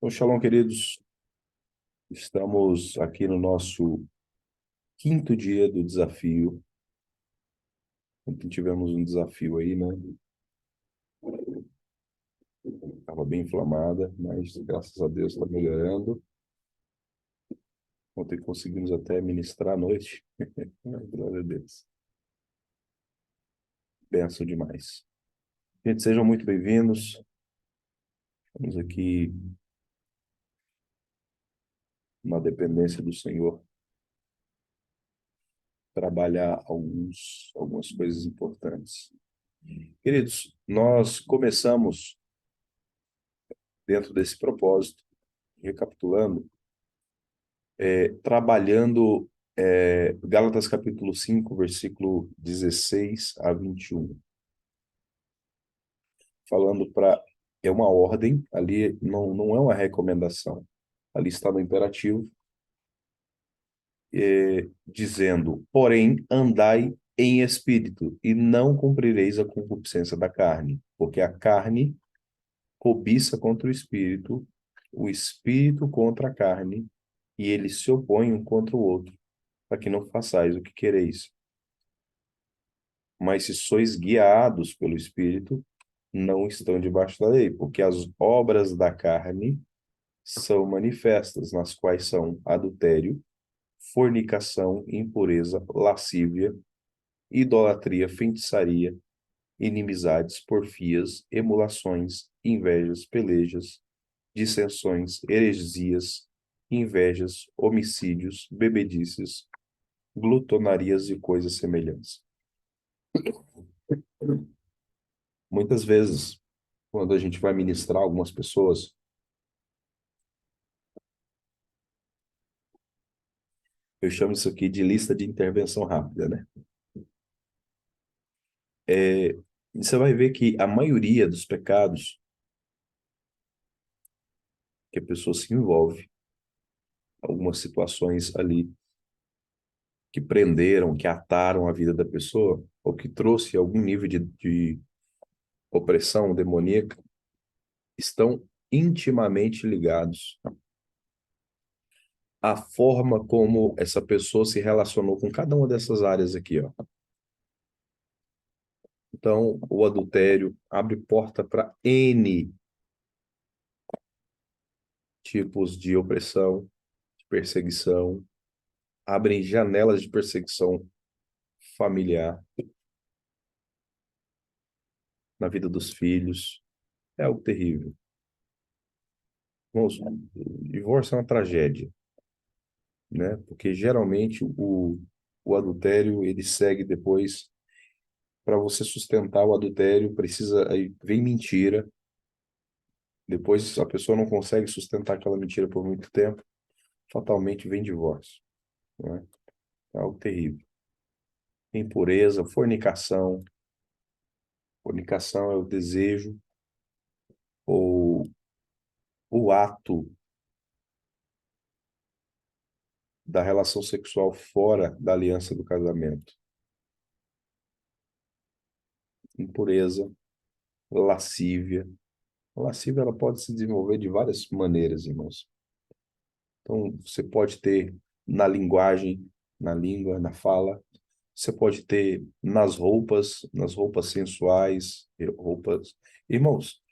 Então, Shalom, queridos. Estamos aqui no nosso quinto dia do desafio. Ontem tivemos um desafio aí, né? Estava bem inflamada, mas graças a Deus está melhorando. Ontem conseguimos até ministrar à noite. Glória a Deus. Benção demais. Gente, sejam muito bem-vindos. Estamos aqui na dependência do Senhor, trabalhar algumas coisas importantes. Queridos, nós começamos dentro desse propósito, recapitulando, trabalhando Gálatas capítulo 5, versículo 16 a 21. Falando para... É uma ordem, ali não é uma recomendação. Ali está no imperativo, dizendo, porém, andai em espírito, e não cumprireis a concupiscência da carne, porque a carne cobiça contra o espírito contra a carne, e eles se opõem um contra o outro, para que não façais o que quereis. Mas se sois guiados pelo Espírito, não estão debaixo da lei, porque as obras da carne são manifestas, nas quais são adultério, fornicação, impureza, lascívia, idolatria, feitiçaria, inimizades, porfias, emulações, invejas, pelejas, dissensões, heresias, invejas, homicídios, bebedices, glutonarias e coisas semelhantes. Muitas vezes, quando a gente vai ministrar algumas pessoas, eu chamo isso aqui de lista de intervenção rápida, né? Você vai ver que a maioria dos pecados que a pessoa se envolve, algumas situações ali que prenderam, que ataram a vida da pessoa, ou que trouxe algum nível de opressão demoníaca, estão intimamente ligados à forma como essa pessoa se relacionou com cada uma dessas áreas aqui, ó. Então, o adultério abre porta para N tipos de opressão, de perseguição, abrem janelas de perseguição familiar na vida dos filhos. É algo terrível. Vamos, divórcio é uma tragédia, né? Porque geralmente o adultério ele segue depois. Para você sustentar o adultério, precisa aí vem mentira. Depois a pessoa não consegue sustentar aquela mentira por muito tempo, fatalmente vem divórcio, né? É algo terrível. Impureza, fornicação. Fornicação é o desejo ou o ato da relação sexual fora da aliança do casamento. Impureza, lascívia. A lascívia ela pode se desenvolver de várias maneiras, irmãos. Então, você pode ter na linguagem, na língua, na fala. Você pode ter nas roupas sensuais, roupas... Irmãos,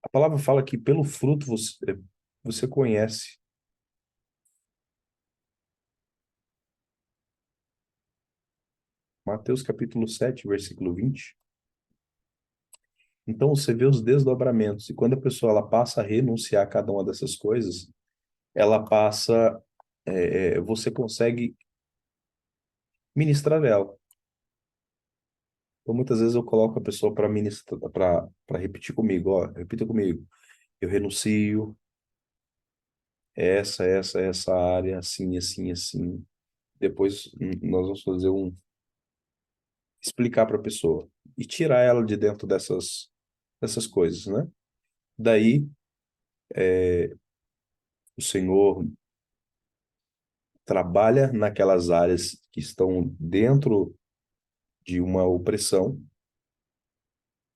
a palavra fala que pelo fruto você conhece. Mateus capítulo 7, versículo 20. Então você vê os desdobramentos. E quando a pessoa ela passa a renunciar a cada uma dessas coisas, ela passa... você consegue ministrar ela. Então muitas vezes eu coloco a pessoa para ministrar, para repetir comigo. Ó, repita comigo. Eu renuncio essa área, assim, assim, assim. Depois nós vamos fazer explicar para a pessoa e tirar ela de dentro dessas coisas, né? Daí, o Senhor trabalha naquelas áreas que estão dentro de uma opressão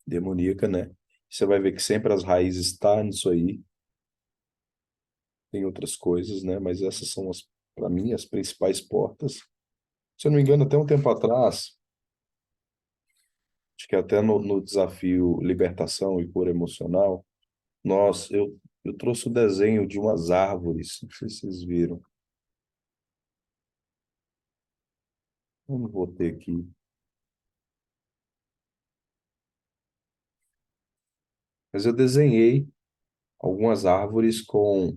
demoníaca, né? Você vai ver que sempre as raízes estão nisso aí. Tem outras coisas, né? Mas essas são, para mim, as principais portas. Se eu não me engano, até um tempo atrás, acho que até no desafio Libertação e Cura Emocional, eu trouxe o desenho de umas árvores, não sei se vocês viram. Eu não vou ter aqui. Mas eu desenhei algumas árvores com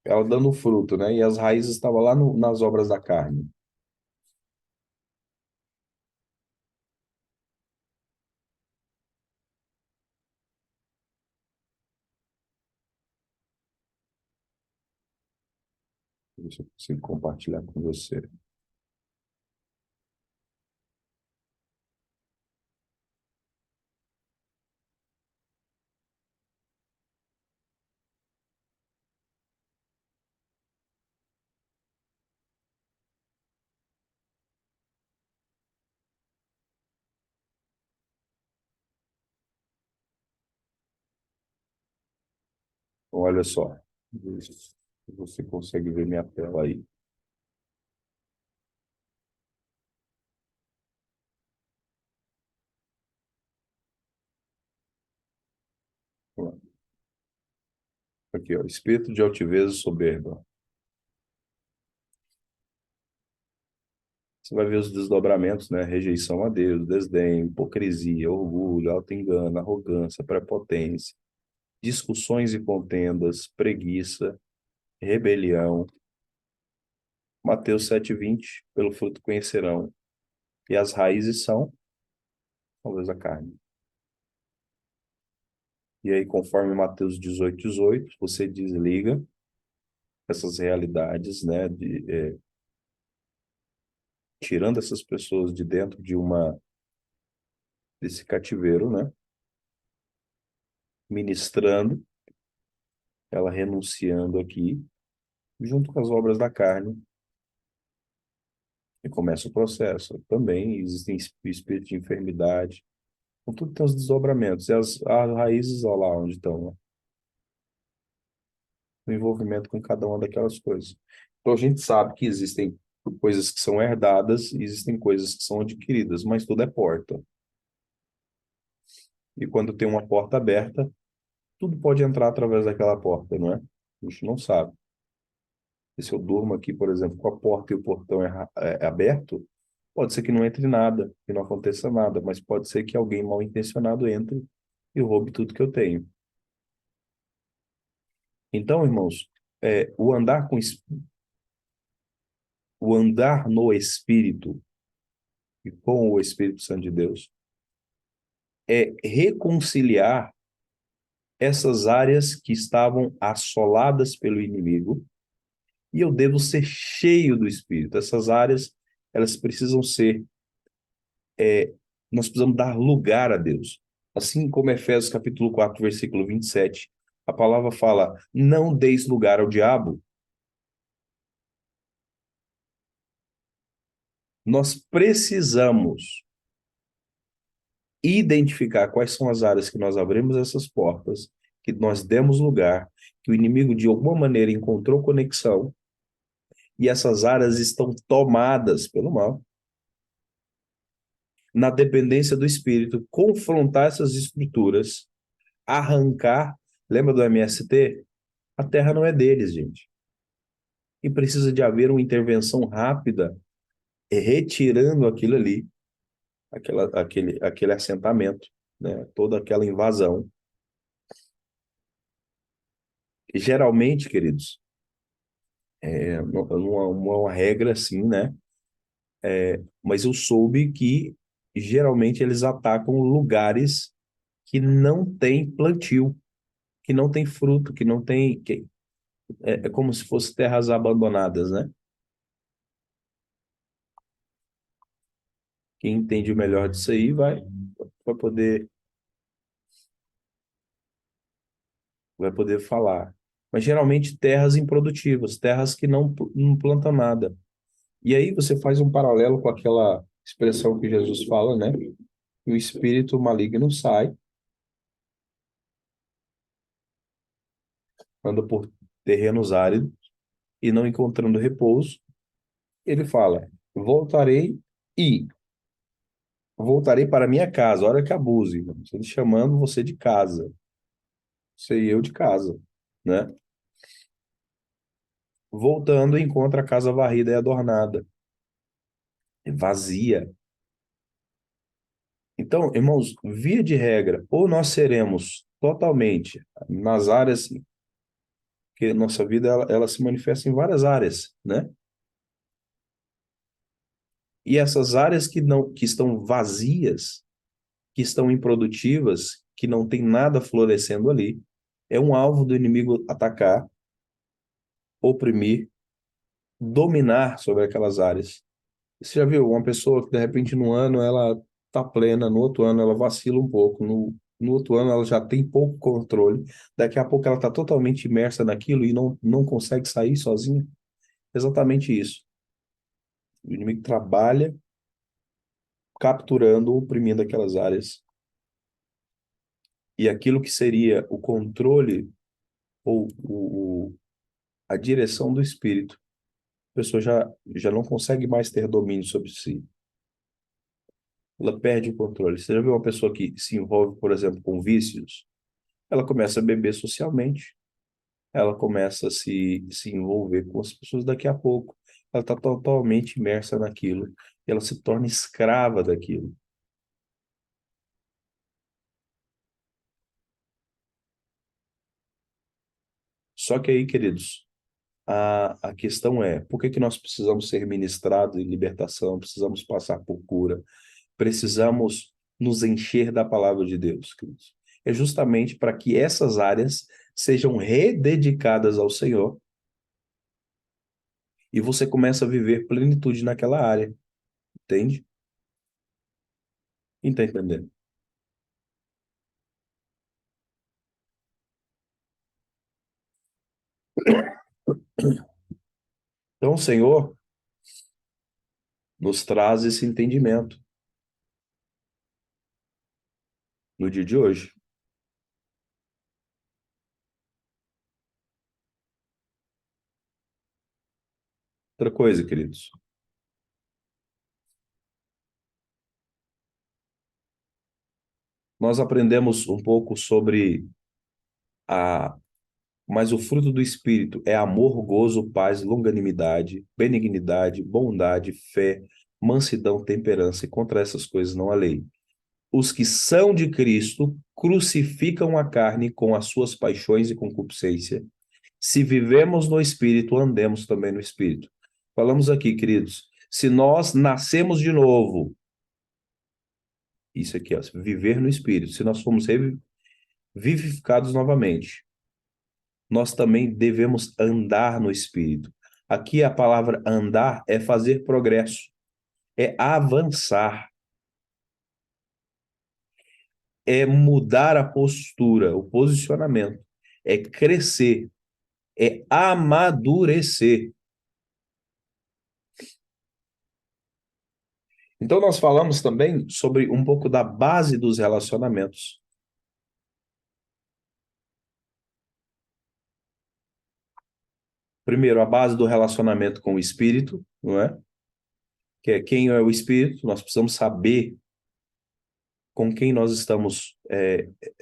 ela dando fruto, né? E as raízes estavam lá nas obras da carne. Deixa eu ver se eu consigo compartilhar com você. Então, olha só. Ver se você consegue ver minha tela aí. Vamos lá. Aqui, ó. Espírito de altivez e soberba. Você vai ver os desdobramentos, né? Rejeição a Deus, desdém, hipocrisia, orgulho, auto-engano, arrogância, prepotência, discussões e contendas, preguiça, rebelião. Mateus 7,20, pelo fruto conhecerão. E as raízes são talvez a carne. E aí, conforme Mateus 18,18, você desliga essas realidades, né? Tirando essas pessoas de dentro desse cativeiro, né? Ministrando, ela renunciando aqui, junto com as obras da carne, e começa o processo. Também existem espíritos de enfermidade, então tudo tem os desdobramentos. E as raízes, olha lá onde estão, né? O envolvimento com cada uma daquelas coisas. Então a gente sabe que existem coisas que são herdadas e existem coisas que são adquiridas, mas tudo é porta. E quando tem uma porta aberta, tudo pode entrar através daquela porta, não é? A gente não sabe. E se eu durmo aqui, por exemplo, com a porta e o portão é aberto, pode ser que não entre nada, que não aconteça nada, mas pode ser que alguém mal intencionado entre e roube tudo que eu tenho. Então, irmãos, o andar no Espírito e com o Espírito Santo de Deus é reconciliar essas áreas que estavam assoladas pelo inimigo, e eu devo ser cheio do Espírito. Essas áreas, elas precisam ser, nós precisamos dar lugar a Deus. Assim como Efésios capítulo 4, versículo 27, a palavra fala: não deis lugar ao diabo. Nós precisamos identificar quais são as áreas que nós abrimos essas portas, que nós demos lugar, que o inimigo de alguma maneira encontrou conexão, e essas áreas estão tomadas pelo mal. Na dependência do Espírito, confrontar essas estruturas, arrancar. Lembra do MST? A terra não é deles, gente. E precisa de haver uma intervenção rápida, retirando aquilo ali, aquele assentamento, né? Toda aquela invasão. E geralmente, queridos, não é uma regra assim, né? Mas eu soube que geralmente eles atacam lugares que não tem plantio, que não tem fruto, que não tem. É como se fossem terras abandonadas, né? Quem entende o melhor disso aí vai poder, vai poder falar. Mas geralmente terras improdutivas, terras que não plantam nada. E aí você faz um paralelo com aquela expressão que Jesus fala, né? Que o espírito maligno sai. anda por terrenos áridos e não encontrando repouso, ele fala: voltarei e voltarei para minha casa. Olha que abuso, irmão. Estou chamando você de casa, você e eu de casa, né? Voltando, encontra a casa varrida e adornada, vazia. Então, irmãos, via de regra, ou nós seremos totalmente nas áreas que nossa vida ela se manifesta em várias áreas, né? E essas áreas que estão vazias, que estão improdutivas, que não tem nada florescendo ali, é um alvo do inimigo atacar, oprimir, dominar sobre aquelas áreas. Você já viu uma pessoa que de repente no ano ela tá plena, no outro ano ela vacila um pouco, no outro ano ela já tem pouco controle, daqui a pouco ela está totalmente imersa naquilo e não consegue sair sozinha? Exatamente isso. O inimigo trabalha capturando, oprimindo aquelas áreas. E aquilo que seria o controle ou a direção do espírito, a pessoa já não consegue mais ter domínio sobre si. Ela perde o controle. Você já viu uma pessoa que se envolve, por exemplo, com vícios? Ela começa a beber socialmente, ela começa a se envolver com as pessoas daqui a pouco. Ela está totalmente imersa naquilo. E ela se torna escrava daquilo. Só que aí, queridos, a questão é, por que que nós precisamos ser ministrados em libertação, precisamos passar por cura, precisamos nos encher da palavra de Deus, queridos? É justamente para que essas áreas sejam rededicadas ao Senhor e você começa a viver plenitude naquela área, entende? Tá entendendo? Então, o Senhor nos traz esse entendimento no dia de hoje. Outra coisa, queridos, nós aprendemos um pouco sobre a mas o fruto do Espírito é amor, gozo, paz, longanimidade, benignidade, bondade, fé, mansidão, temperança, e contra essas coisas não há lei. Os que são de Cristo crucificam a carne com as suas paixões e concupiscência. Se vivemos no Espírito, andemos também no Espírito. Falamos aqui, queridos, se nós nascemos de novo, isso aqui, ó, viver no Espírito, se nós fomos vivificados novamente, nós também devemos andar no Espírito. Aqui a palavra andar é fazer progresso, é avançar, é mudar a postura, o posicionamento, é crescer, é amadurecer. Então, nós falamos também sobre um pouco da base dos relacionamentos. Primeiro, a base do relacionamento com o Espírito, não é? Que é quem é o Espírito, nós precisamos saber com quem nós estamos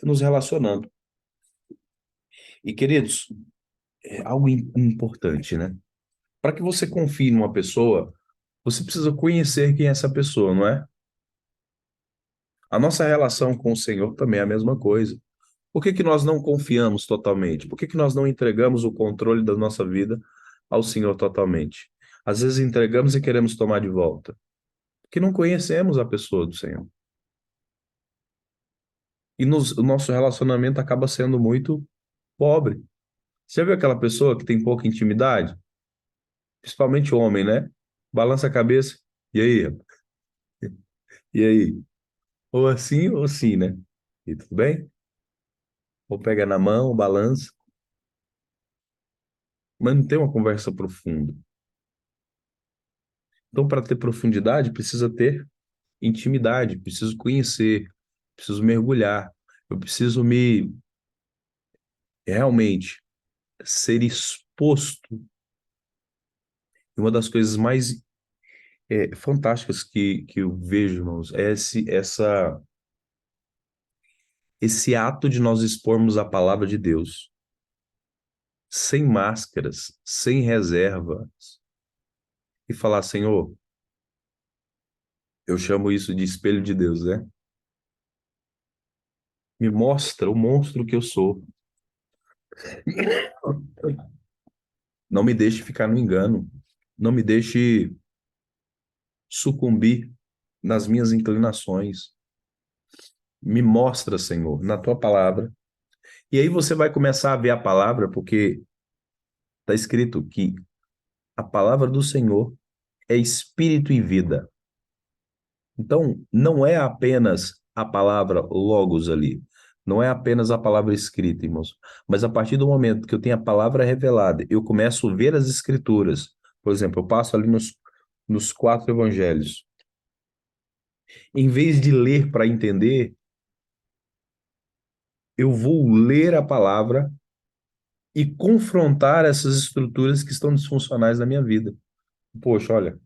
nos relacionando. E, queridos, é algo importante, né? Para que você confie numa pessoa, você precisa conhecer quem é essa pessoa, não é? A nossa relação com o Senhor também é a mesma coisa. Por que que nós não confiamos totalmente? Por que que nós não entregamos o controle da nossa vida ao Senhor totalmente? Às vezes entregamos e queremos tomar de volta, porque não conhecemos a pessoa do Senhor. E o nosso relacionamento acaba sendo muito pobre. Você já viu aquela pessoa que tem pouca intimidade? Principalmente o homem, né? Balança a cabeça. E aí? Rapaz? E aí? Ou assim ou assim, né? E tudo bem? Ou pega na mão, balança. Mas não tem uma conversa profunda. Então, para ter profundidade, precisa ter intimidade, preciso conhecer, preciso mergulhar, eu preciso me realmente. ser exposto. Uma das coisas mais fantásticas que eu vejo, irmãos, é esse ato de nós expormos a palavra de Deus, sem máscaras, sem reservas, e falar, Senhor, eu chamo isso de espelho de Deus, né? Me mostra o monstro que eu sou. Não me deixe ficar no engano. Não me deixe sucumbir nas minhas inclinações. Me mostra, Senhor, na tua palavra. E aí você vai começar a ver a palavra, porque está escrito que a palavra do Senhor é espírito e vida. Então, não é apenas a palavra logos ali, não é apenas a palavra escrita, irmãos, mas a partir do momento que eu tenho a palavra revelada, eu começo a ver as escrituras. Por exemplo, eu passo ali nos quatro evangelhos. Em vez de ler para entender, eu vou ler a palavra e confrontar essas estruturas que estão disfuncionais na minha vida. Poxa, olha,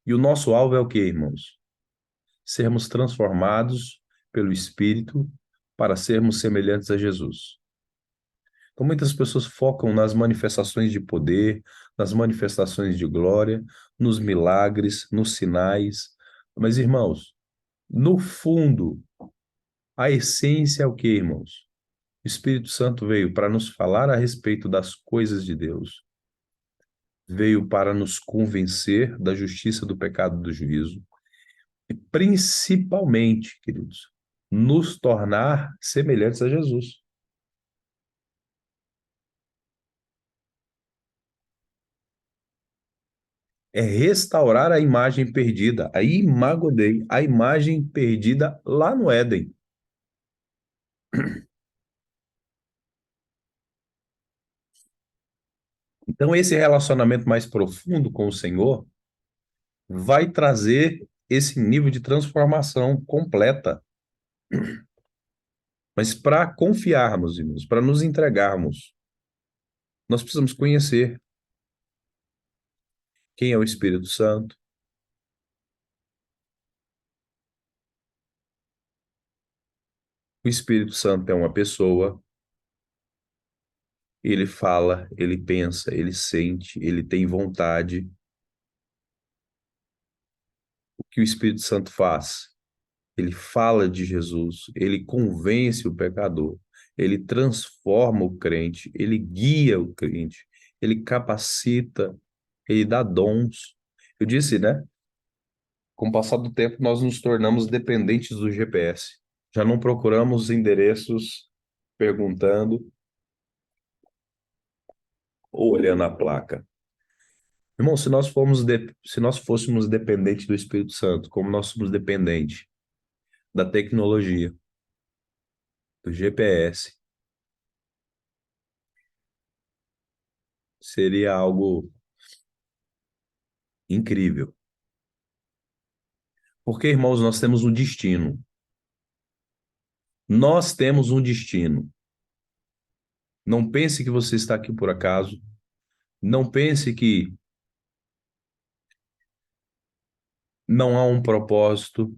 e o nosso alvo é o quê, irmãos? Sermos transformados pelo Espírito para sermos semelhantes a Jesus. Então, muitas pessoas focam nas manifestações de poder, nas manifestações de glória, nos milagres, nos sinais. Mas, irmãos, no fundo, a essência é o quê, irmãos? O Espírito Santo veio para nos falar a respeito das coisas de Deus, veio para nos convencer da justiça, do pecado, do juízo, e principalmente, queridos, nos tornar semelhantes a Jesus. É restaurar a imagem perdida, a imago Dei, a imagem perdida lá no Éden. Então, esse relacionamento mais profundo com o Senhor vai trazer esse nível de transformação completa. Mas para confiarmos, irmãos, para nos entregarmos, nós precisamos conhecer quem é o Espírito Santo. O Espírito Santo é uma pessoa, ele fala, ele pensa, ele sente, ele tem vontade. O que o Espírito Santo faz? Ele fala de Jesus, ele convence o pecador, ele transforma o crente, ele guia o crente, ele capacita, ele dá dons. Eu disse, né? Com o passar do tempo, nós nos tornamos dependentes do GPS. Já não procuramos endereços perguntando ou olhando a placa. Irmão, se nós fôssemos dependentes do Espírito Santo, como nós somos dependentes da tecnologia, do GPS, seria algo incrível. Porque, irmãos, nós temos um destino. Nós temos um destino. Não pense que você está aqui por acaso. Não pense que não há um propósito.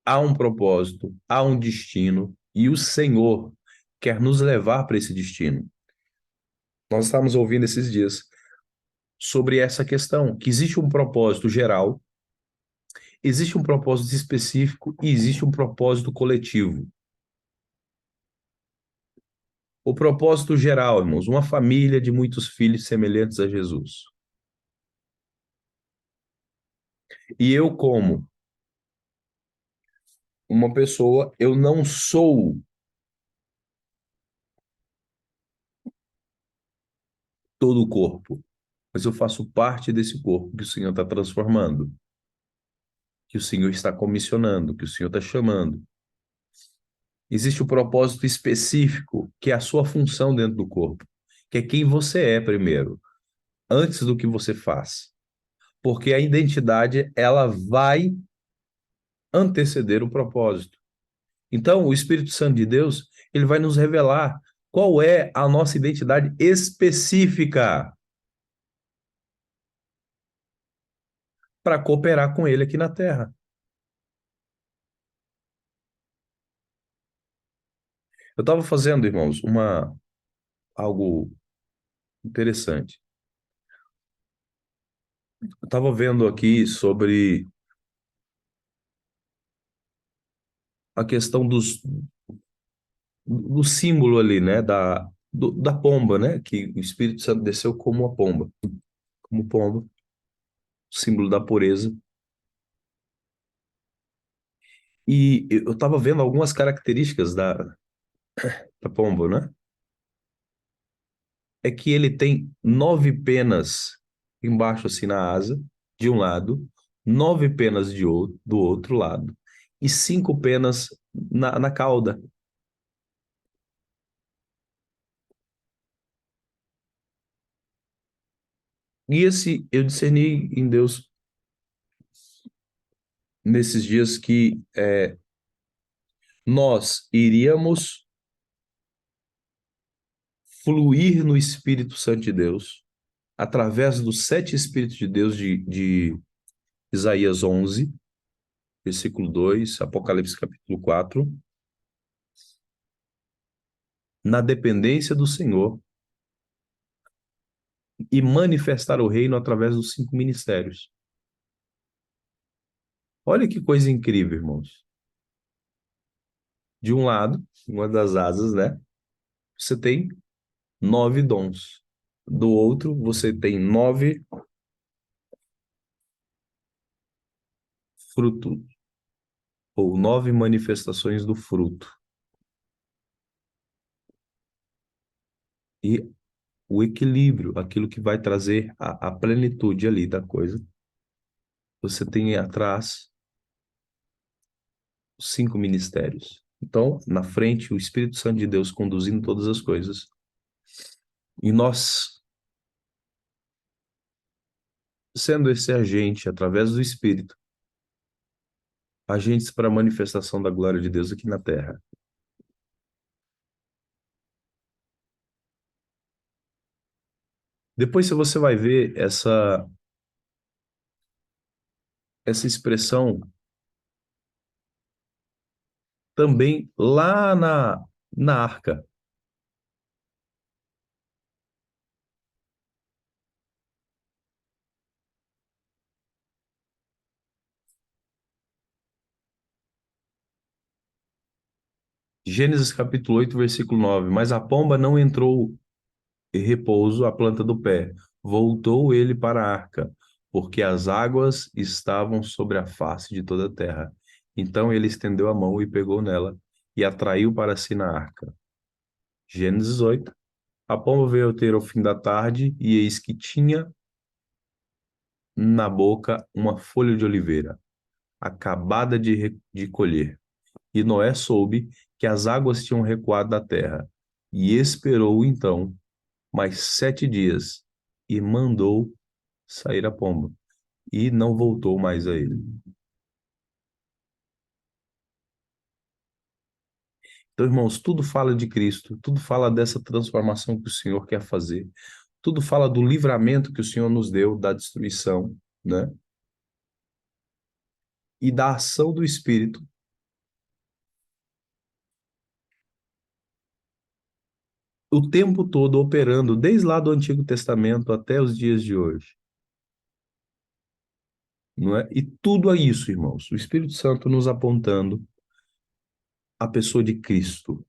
Há um propósito, há um destino, e o Senhor quer nos levar para esse destino. Nós estamos ouvindo esses dias sobre essa questão, que existe um propósito geral, existe um propósito específico e existe um propósito coletivo. O propósito geral, irmãos, uma família de muitos filhos semelhantes a Jesus. E eu, como uma pessoa, eu não sou todo o corpo, mas eu faço parte desse corpo que o Senhor está transformando, que o Senhor está comissionando, que o Senhor está chamando. Existe um propósito específico, que é a sua função dentro do corpo, que é quem você é primeiro, antes do que você faz. Porque a identidade, ela vai anteceder o propósito. Então, o Espírito Santo de Deus, ele vai nos revelar qual é a nossa identidade específica para cooperar com ele aqui na Terra. Eu estava fazendo, irmãos, algo interessante. Eu estava vendo aqui sobre a questão do símbolo ali, né, da pomba, né, que o Espírito Santo desceu como pomba, símbolo da pureza. E eu estava vendo algumas características da pomba, né? É que ele tem 9 penas embaixo, assim, na asa, de um lado, 9 penas do outro lado, e 5 penas na cauda. E esse, eu discerni em Deus nesses dias que nós iríamos fluir no Espírito Santo de Deus, através dos 7 Espíritos de Deus de Isaías 11, versículo 2, Apocalipse capítulo 4, na dependência do Senhor e manifestar o reino através dos 5 ministérios. Olha que coisa incrível, irmãos. De um lado, uma das asas, né? Você tem 9 dons. Do outro, você tem 9 frutos, ou 9 manifestações do fruto. E o equilíbrio, aquilo que vai trazer a plenitude ali da coisa. Você tem atrás os 5 ministérios. Então, na frente, o Espírito Santo de Deus conduzindo todas as coisas. E nós, sendo esse agente, através do Espírito, agentes para a manifestação da glória de Deus aqui na Terra. Depois, se você vai ver essa expressão também lá na arca. Gênesis capítulo 8, versículo 9. Mas a pomba não entrou em repouso à planta do pé. Voltou ele para a arca, porque as águas estavam sobre a face de toda a terra. Então ele estendeu a mão e pegou nela e atraiu para si na arca. Gênesis 8. A pomba veio a ter ao fim da tarde, e eis que tinha na boca uma folha de oliveira, acabada de colher. E Noé soube que as águas tinham recuado da terra, e esperou então mais 7 dias, e mandou sair a pomba, e não voltou mais a ele. Então, irmãos, tudo fala de Cristo, tudo fala dessa transformação que o Senhor quer fazer, tudo fala do livramento que o Senhor nos deu da destruição, né? E da ação do Espírito o tempo todo operando, desde lá do Antigo Testamento até os dias de hoje, não é? E tudo é isso, irmãos, o Espírito Santo nos apontando a pessoa de Cristo,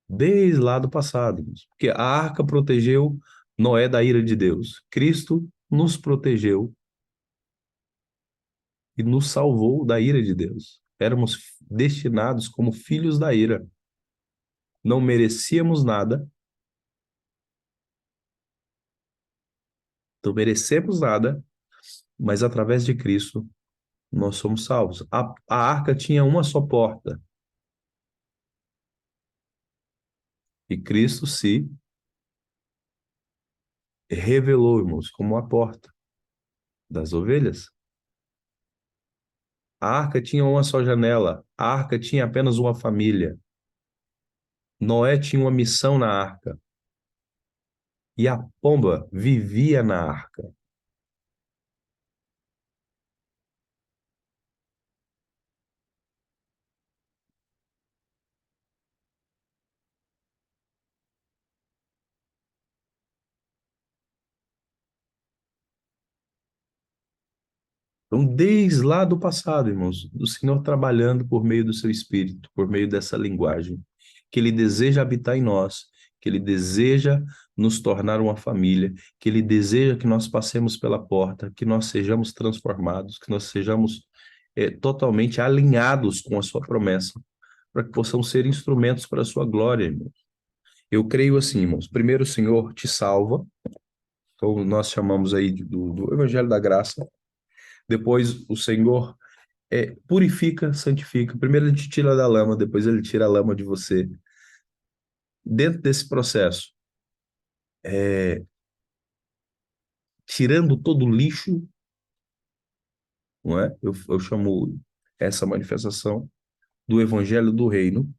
desde lá do passado, irmãos. Porque a arca protegeu Noé da ira de Deus. Cristo nos protegeu e nos salvou da ira de Deus. Éramos destinados como filhos da ira. Não merecíamos nada, não merecemos nada, mas através de Cristo nós somos salvos. A arca tinha uma só porta, e Cristo se revelou, irmãos, como a porta das ovelhas. A arca tinha uma só janela. A arca tinha apenas uma família. Noé tinha uma missão na arca. E a pomba vivia na arca. Então, desde lá do passado, irmãos, o Senhor trabalhando por meio do seu Espírito, por meio dessa linguagem, que Ele deseja habitar em nós, que Ele deseja nos tornar uma família, que Ele deseja que nós passemos pela porta, que nós sejamos transformados, que nós sejamos totalmente alinhados com a Sua promessa, para que possamos ser instrumentos para a Sua glória, irmãos. Eu creio assim, irmãos. Primeiro, o Senhor te salva, então nós chamamos aí do Evangelho da Graça. Depois, o Senhor purifica, santifica. Primeiro ele te tira da lama, depois ele tira a lama de você. Dentro desse processo, é, tirando todo o lixo, não é? Eu chamo essa manifestação do Evangelho do Reino.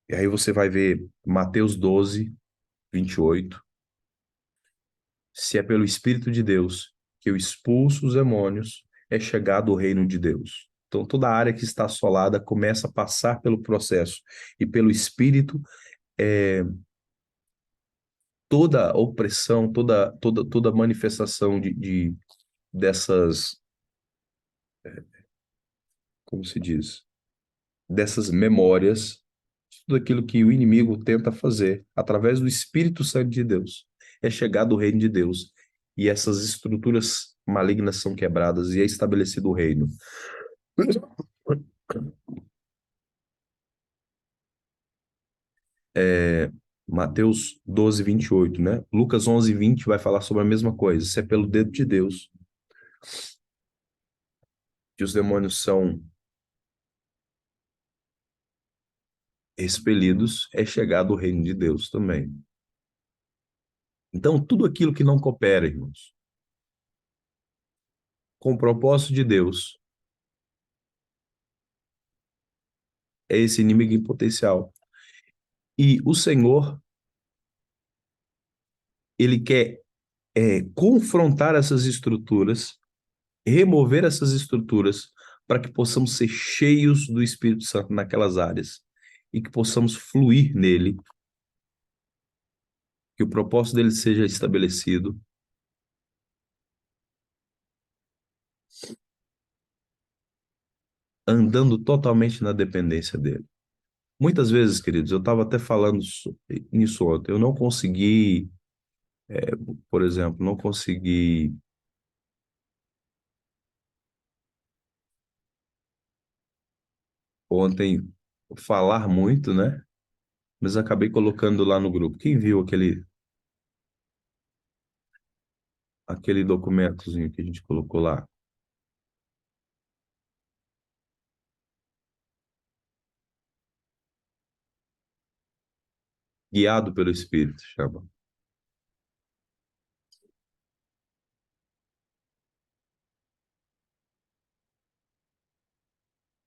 E aí você vai ver Mateus 12, 28. Se é pelo Espírito de Deus que eu expulso os demônios, é chegado o reino de Deus. Então, toda a área que está assolada começa a passar pelo processo e pelo Espírito, é, toda opressão, toda manifestação dessas, como se diz, dessas memórias, tudo aquilo que o inimigo tenta fazer através do Espírito Santo de Deus, é chegar do reino de Deus. E essas estruturas malignas são quebradas e é estabelecido o reino. É, Mateus 12, 28, né? Lucas 11, 20 vai falar sobre a mesma coisa. Se é pelo dedo de Deus que os demônios são expelidos, é chegado o reino de Deus também. Então, tudo aquilo que não coopera, irmãos, com o propósito de Deus, é esse inimigo em potencial. E o Senhor, ele quer confrontar essas estruturas, remover essas estruturas, para que possamos ser cheios do Espírito Santo naquelas áreas e que possamos fluir nele, que o propósito dele seja estabelecido, andando totalmente na dependência dele. Muitas vezes, queridos, eu estava até falando nisso ontem, eu não consegui, por exemplo, não consegui ontem falar muito, né? Mas acabei colocando lá no grupo. Quem viu aquele documentozinho que a gente colocou lá? Guiado pelo Espírito, chama.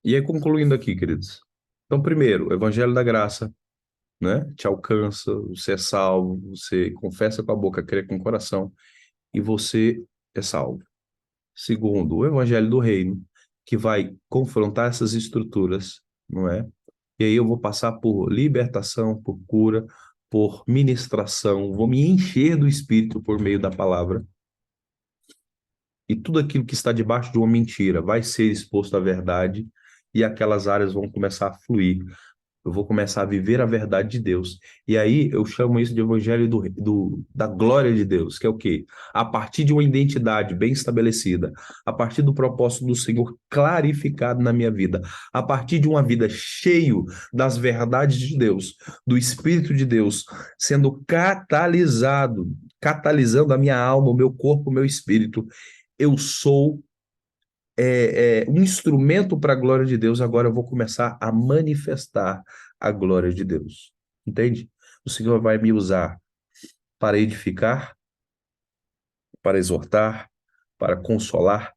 E aí, concluindo aqui, queridos. Então, primeiro, o Evangelho da Graça, né? Te alcança, você é salvo, você confessa com a boca, crê com o coração, e você é salvo. Segundo, o Evangelho do Reino, que vai confrontar essas estruturas, não é? E aí eu vou passar por libertação, por cura, por ministração, vou me encher do Espírito por meio da palavra. E tudo aquilo que está debaixo de uma mentira vai ser exposto à verdade e aquelas áreas vão começar a fluir. Eu vou começar a viver a verdade de Deus. E aí eu chamo isso de evangelho da glória de Deus, que é o quê? A partir de uma identidade bem estabelecida, a partir do propósito do Senhor clarificado na minha vida, a partir de uma vida cheio das verdades de Deus, do Espírito de Deus, sendo catalisando a minha alma, o meu corpo, o meu espírito, eu sou um instrumento para a glória de Deus, agora eu vou começar a manifestar a glória de Deus. Entende? O Senhor vai me usar para edificar, para exortar, para consolar.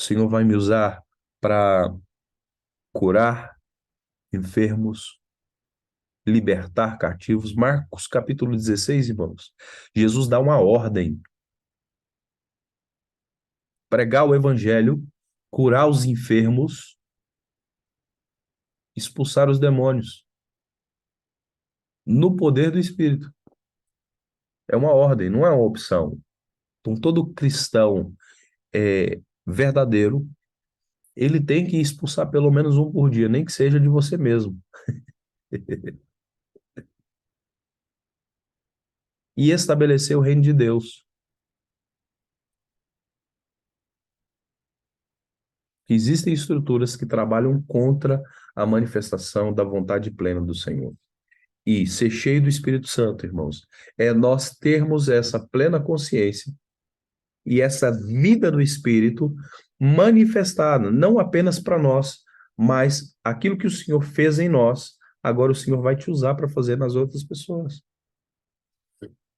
O Senhor vai me usar para curar enfermos, libertar cativos. Marcos capítulo 16, irmãos. Jesus dá uma ordem: pregar o evangelho, curar os enfermos, expulsar os demônios, no poder do Espírito. É uma ordem, não é uma opção. Então, todo cristão verdadeiro, ele tem que expulsar pelo menos um por dia, nem que seja de você mesmo. E estabelecer o reino de Deus. Existem estruturas que trabalham contra a manifestação da vontade plena do Senhor. E ser cheio do Espírito Santo, irmãos, é nós termos essa plena consciência e essa vida do Espírito manifestada, não apenas para nós, mas aquilo que o Senhor fez em nós, agora o Senhor vai te usar para fazer nas outras pessoas.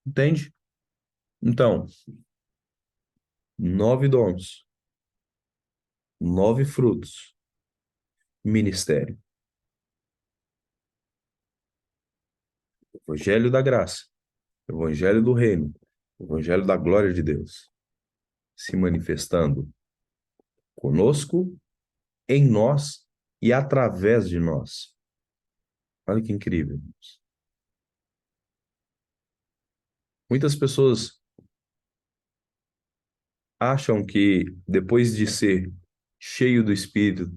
Entende? Então, 9 dons, 9 frutos, ministério, evangelho da graça, evangelho do reino, evangelho da glória de Deus, se manifestando conosco, em nós e através de nós. Olha que incrível. Muitas pessoas acham que depois de ser cheio do Espírito,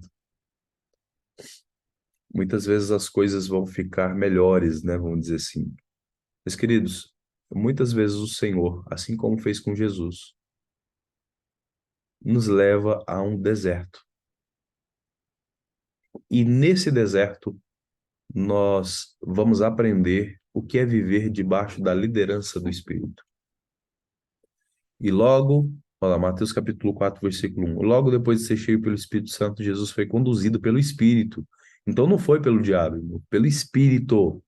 muitas vezes as coisas vão ficar melhores, né? Vamos dizer assim. Mas, queridos, muitas vezes o Senhor, assim como fez com Jesus, nos leva a um deserto. E nesse deserto, nós vamos aprender o que é viver debaixo da liderança do Espírito. E logo, olha lá, Mateus capítulo 4, versículo 1. Logo depois de ser cheio pelo Espírito Santo, Jesus foi conduzido pelo Espírito. Então não foi pelo diabo, irmão, pelo Espírito,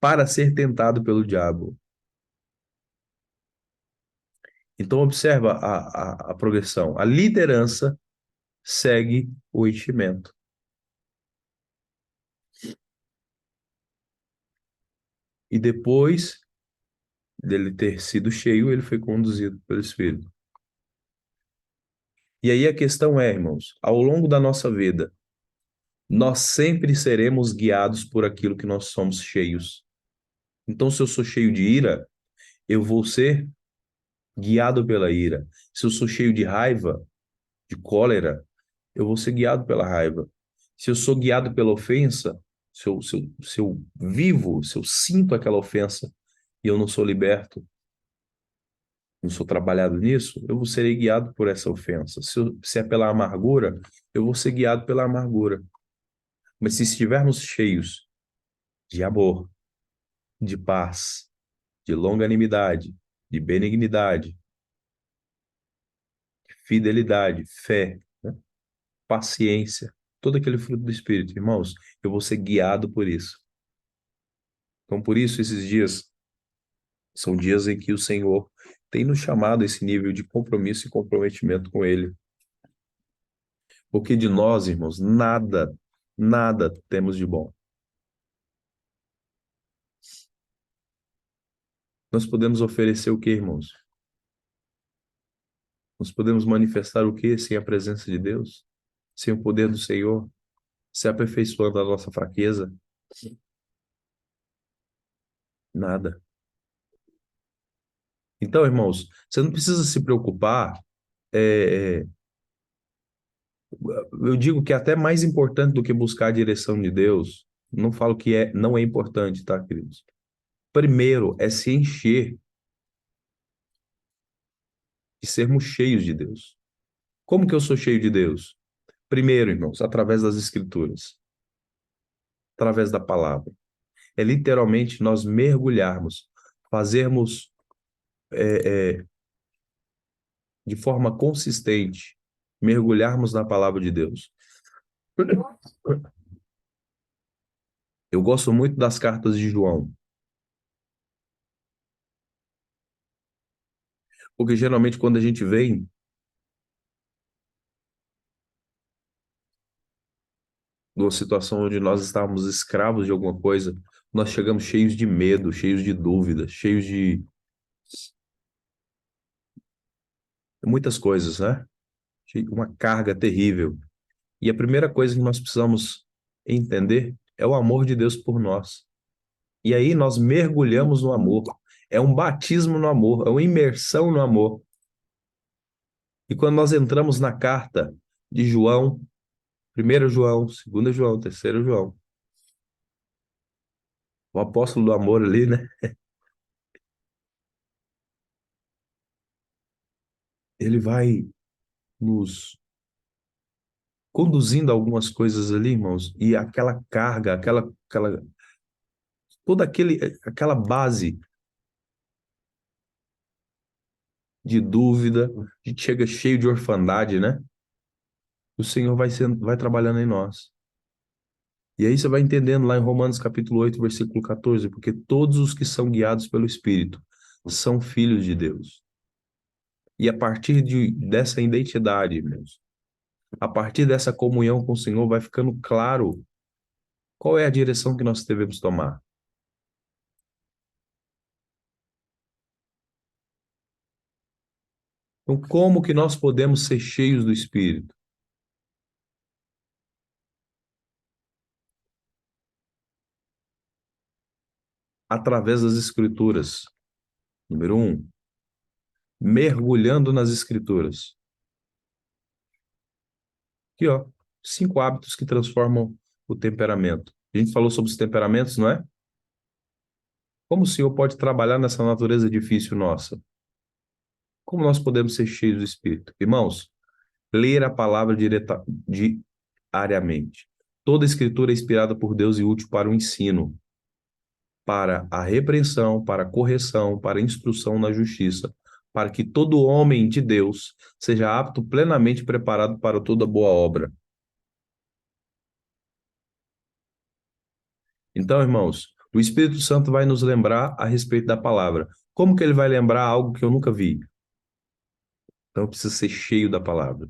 para ser tentado pelo diabo. Então observa a progressão. A liderança segue o enchimento. E depois dele ter sido cheio, ele foi conduzido pelo Espírito. E aí a questão é, irmãos, ao longo da nossa vida, nós sempre seremos guiados por aquilo que nós somos cheios. Então, se eu sou cheio de ira, eu vou ser guiado pela ira. Se eu sou cheio de raiva, de cólera, eu vou ser guiado pela raiva. Se eu sou guiado pela ofensa, se eu vivo, se eu sinto aquela ofensa e eu não sou liberto, não sou trabalhado nisso, eu serei guiado por essa ofensa. Se é pela amargura, eu vou ser guiado pela amargura. Mas se estivermos cheios de amor, de paz, de longanimidade, de benignidade, fidelidade, fé, né? Paciência, todo aquele fruto do Espírito, irmãos, eu vou ser guiado por isso. Então, por isso, esses dias são dias em que o Senhor tem nos chamado a esse nível de compromisso e comprometimento com Ele. Porque de nós, irmãos, nada, nada temos de bom. Nós podemos oferecer o quê, irmãos? Nós podemos manifestar o quê sem a presença de Deus? Sem o poder do Senhor? Se aperfeiçoando a nossa fraqueza? Nada. Então, irmãos, você não precisa se preocupar. é, é, eu digo que é até mais importante do que buscar a direção de Deus. Não falo que não é importante, tá, queridos? Primeiro é se encher de sermos cheios de Deus. Como que eu sou cheio de Deus? Primeiro, irmãos, através das Escrituras, através da palavra. É literalmente nós mergulharmos, fazermos de forma consistente, mergulharmos na palavra de Deus. Eu gosto muito das cartas de João, porque geralmente quando a gente vem numa situação onde nós estávamos escravos de alguma coisa, nós chegamos cheios de medo, cheios de dúvidas, cheios de muitas coisas, né? Uma carga terrível. E a primeira coisa que nós precisamos entender é o amor de Deus por nós. E aí nós mergulhamos no amor. É um batismo no amor, é uma imersão no amor. E quando nós entramos na carta de João, 1 João, 2 João, 3 João, o apóstolo do amor ali, né? Ele vai nos conduzindo a algumas coisas ali, irmãos, e aquela carga, toda aquela base de dúvida, a gente chega cheio de orfandade, né? O Senhor vai trabalhando em nós. E aí você vai entendendo lá em Romanos capítulo 8 versículo 14, porque todos os que são guiados pelo Espírito são filhos de Deus. E a partir dessa identidade, irmãos, a partir dessa comunhão com o Senhor, vai ficando claro qual é a direção que nós devemos tomar. Então, como que nós podemos ser cheios do Espírito? Através das Escrituras. Número um, mergulhando nas Escrituras. Aqui, ó, 5 hábitos que transformam o temperamento. A gente falou sobre os temperamentos, não é? Como o Senhor pode trabalhar nessa natureza difícil nossa? Como nós podemos ser cheios do Espírito? Irmãos, ler a palavra diariamente. Toda escritura é inspirada por Deus e útil para o ensino, para a repreensão, para a correção, para a instrução na justiça, para que todo homem de Deus seja apto, plenamente preparado para toda boa obra. Então, irmãos, o Espírito Santo vai nos lembrar a respeito da palavra. Como que ele vai lembrar algo que eu nunca vi? Então, eu preciso ser cheio da palavra,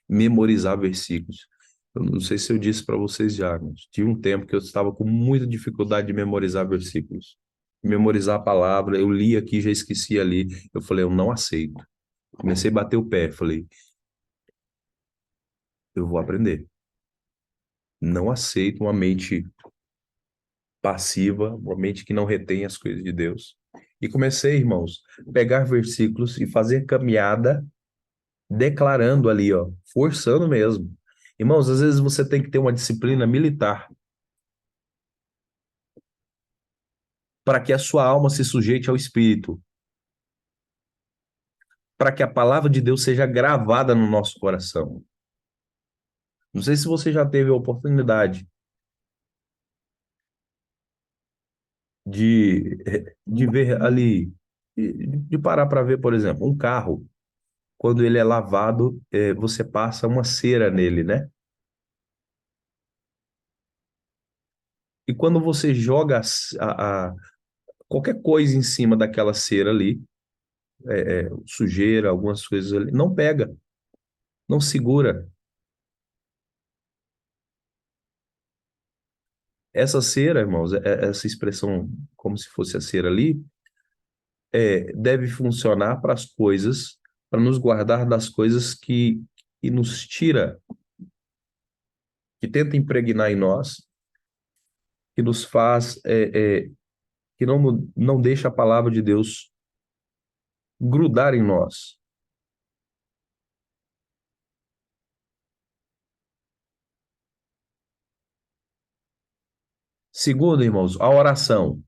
memorizar versículos. Eu não sei se eu disse para vocês já, mas tinha um tempo que eu estava com muita dificuldade de memorizar versículos. Memorizar a palavra, eu li aqui, já esqueci ali. Eu falei, eu não aceito. Comecei a bater o pé, falei, eu vou aprender. Não aceito uma mente passiva, uma mente que não retém as coisas de Deus. E comecei, irmãos, a pegar versículos e fazer caminhada, declarando ali, ó, forçando mesmo. Irmãos, às vezes você tem que ter uma disciplina militar para que a sua alma se sujeite ao Espírito, para que a palavra de Deus seja gravada no nosso coração. Não sei se você já teve a oportunidade de ver ali, de parar para ver, por exemplo, um carro, quando ele é lavado, você passa uma cera nele, né? E quando você joga qualquer coisa em cima daquela cera ali, sujeira, algumas coisas ali, não pega, não segura. Essa cera, irmãos, essa expressão como se fosse a cera ali, deve funcionar para as coisas, para nos guardar das coisas que nos tira, que tenta impregnar em nós, que nos faz, que não deixa a palavra de Deus grudar em nós. Segundo, irmãos, a oração.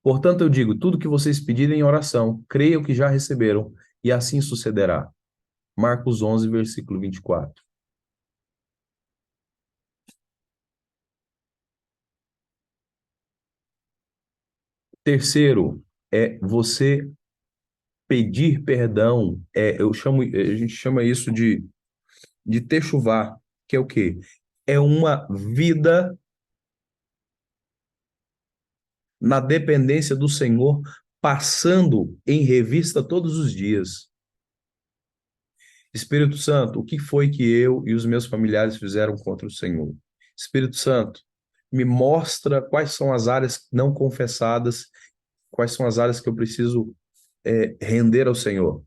Portanto, eu digo, tudo que vocês pedirem em oração, creiam que já receberam, e assim sucederá. Marcos 11, versículo 24. Terceiro, é você pedir perdão. A gente chama isso de techuvá, que é o quê? É uma vida na dependência do Senhor, passando em revista todos os dias. Espírito Santo, o que foi que eu e os meus familiares fizeram contra o Senhor? Espírito Santo, me mostra quais são as áreas não confessadas, quais são as áreas que eu preciso render ao Senhor.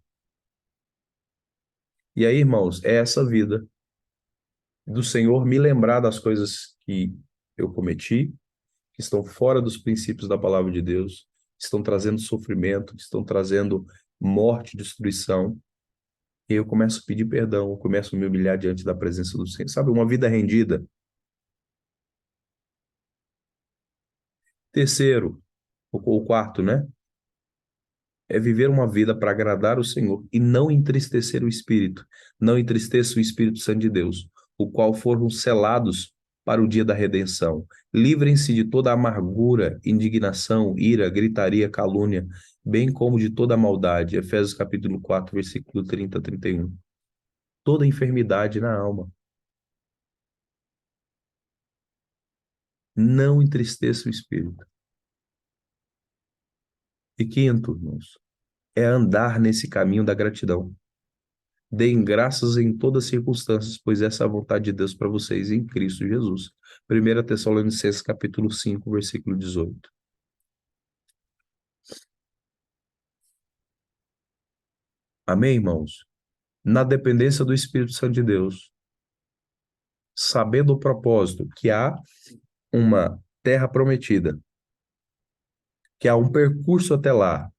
E aí, irmãos, é essa vida do Senhor me lembrar das coisas que eu cometi, que estão fora dos princípios da palavra de Deus, que estão trazendo sofrimento, que estão trazendo morte, destruição. E eu começo a pedir perdão, eu começo a me humilhar diante da presença do Senhor. Sabe, uma vida rendida. Terceiro, ou quarto, né? É viver uma vida para agradar o Senhor e não entristecer o Espírito. Não entristeça o Espírito Santo de Deus, o qual foram selados para o dia da redenção. Livrem-se de toda amargura, indignação, ira, gritaria, calúnia, bem como de toda maldade. Efésios capítulo 4, versículo 30 a 31. Toda enfermidade na alma. Não entristeça o Espírito. E quinto, irmãos, é andar nesse caminho da gratidão. Deem graças em todas as circunstâncias, pois essa é a vontade de Deus para vocês em Cristo Jesus. 1 Tessalonicenses capítulo 5, versículo 18. Amém, irmãos? Na dependência do Espírito Santo de Deus, sabendo o propósito que há uma terra prometida, que há um percurso até lá,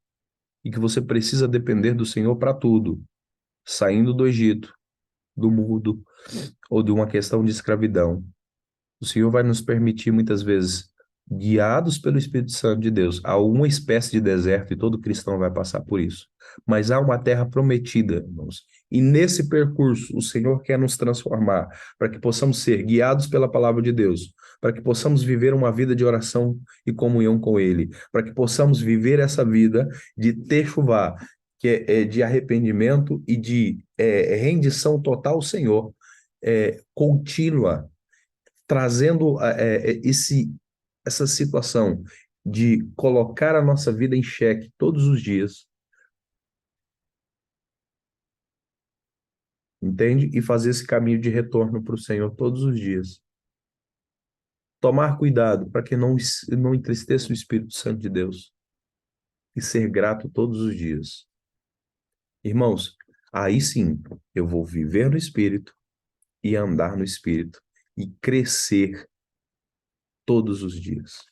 e que você precisa depender do Senhor para tudo, saindo do Egito, do mundo, ou de uma questão de escravidão. O Senhor vai nos permitir, muitas vezes, guiados pelo Espírito Santo de Deus, a uma espécie de deserto, e todo cristão vai passar por isso. Mas há uma terra prometida, irmãos. E nesse percurso, o Senhor quer nos transformar, para que possamos ser guiados pela palavra de Deus, para que possamos viver uma vida de oração e comunhão com Ele, para que possamos viver essa vida de techuvá, que é de arrependimento e de rendição total ao Senhor, contínua, trazendo essa situação de colocar a nossa vida em xeque todos os dias, entende? E fazer esse caminho de retorno para o Senhor todos os dias. Tomar cuidado para que não entristeça o Espírito Santo de Deus e ser grato todos os dias. Irmãos, aí sim eu vou viver no Espírito e andar no Espírito e crescer todos os dias,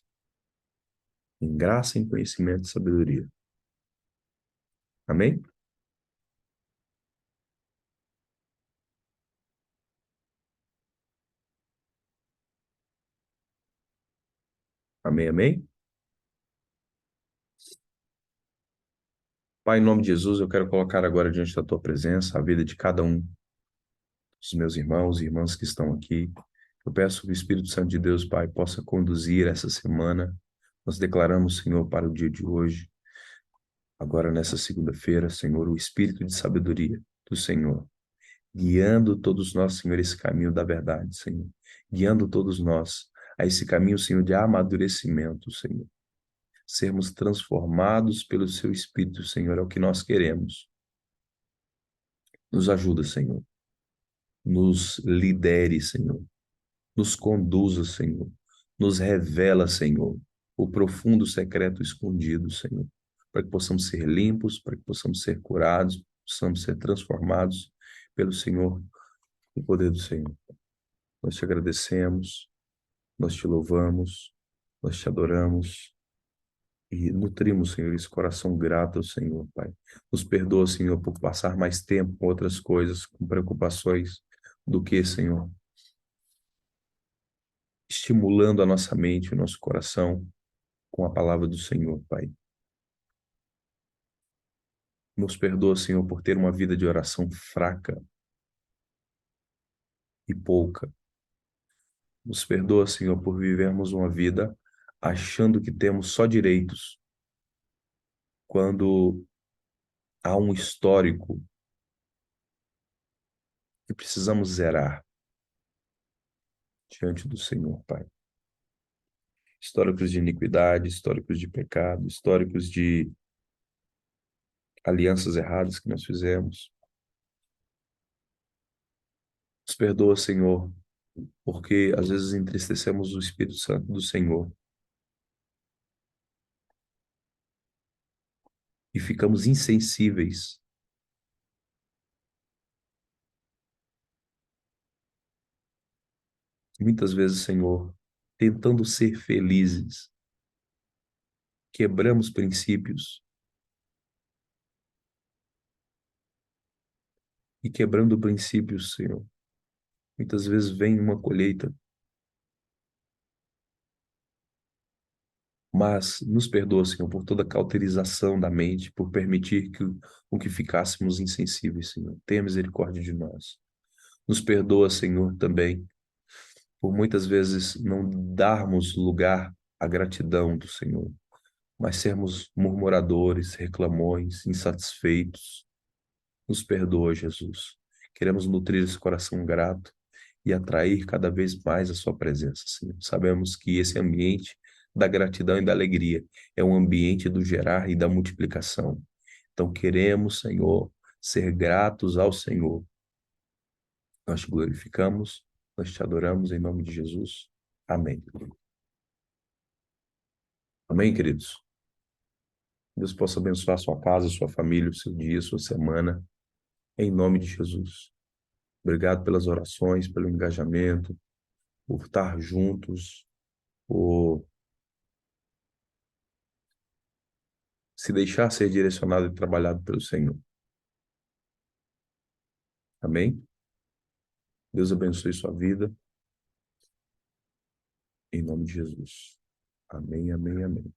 em graça, em conhecimento e sabedoria. Amém? Amém, amém? Pai, em nome de Jesus, eu quero colocar agora diante da tua presença a vida de cada um dos meus irmãos e irmãs que estão aqui. Eu peço que o Espírito Santo de Deus, Pai, possa conduzir essa semana. Nós declaramos, Senhor, para o dia de hoje, agora nessa segunda-feira, Senhor, o Espírito de sabedoria do Senhor, guiando todos nós, Senhor, esse caminho da verdade, Senhor, guiando todos nós a esse caminho, Senhor, de amadurecimento, Senhor. Sermos transformados pelo Seu Espírito, Senhor, é o que nós queremos. Nos ajuda, Senhor. Nos lidere, Senhor. Nos conduza, Senhor. Nos revela, Senhor, o profundo secreto escondido, Senhor, para que possamos ser limpos, para que possamos ser curados, possamos ser transformados pelo Senhor, o poder do Senhor. Nós te agradecemos, nós te louvamos, nós te adoramos e nutrimos, Senhor, esse coração grato ao Senhor, Pai. Nos perdoa, Senhor, por passar mais tempo com outras coisas, com preocupações, do que, Senhor, estimulando a nossa mente, o nosso coração com a palavra do Senhor, Pai. Nos perdoa, Senhor, por ter uma vida de oração fraca e pouca. Nos perdoa, Senhor, por vivermos uma vida achando que temos só direitos, quando há um histórico que precisamos zerar diante do Senhor, Pai. Históricos de iniquidade, históricos de pecado, históricos de alianças erradas que nós fizemos. Nos perdoa, Senhor, porque às vezes entristecemos o Espírito Santo do Senhor e ficamos insensíveis. Muitas vezes, Senhor, tentando ser felizes, quebramos princípios e quebrando princípios, Senhor. Muitas vezes vem uma colheita, mas nos perdoa, Senhor, por toda a cauterização da mente, por permitir com que ficássemos insensíveis, Senhor. Tenha misericórdia de nós. Nos perdoa, Senhor, também, por muitas vezes não darmos lugar à gratidão do Senhor, mas sermos murmuradores, reclamões, insatisfeitos. Nos perdoa, Jesus. Queremos nutrir esse coração grato e atrair cada vez mais a sua presença, Senhor. Sabemos que esse ambiente da gratidão e da alegria é um ambiente do gerar e da multiplicação. Então queremos, Senhor, ser gratos ao Senhor. Nós te glorificamos, nós te adoramos em nome de Jesus. Amém. Amém, queridos. Deus possa abençoar a sua casa, a sua família, o seu dia, a sua semana, em nome de Jesus. Obrigado pelas orações, pelo engajamento, por estar juntos, por se deixar ser direcionado e trabalhado pelo Senhor. Amém? Deus abençoe sua vida, em nome de Jesus. Amém, amém, amém.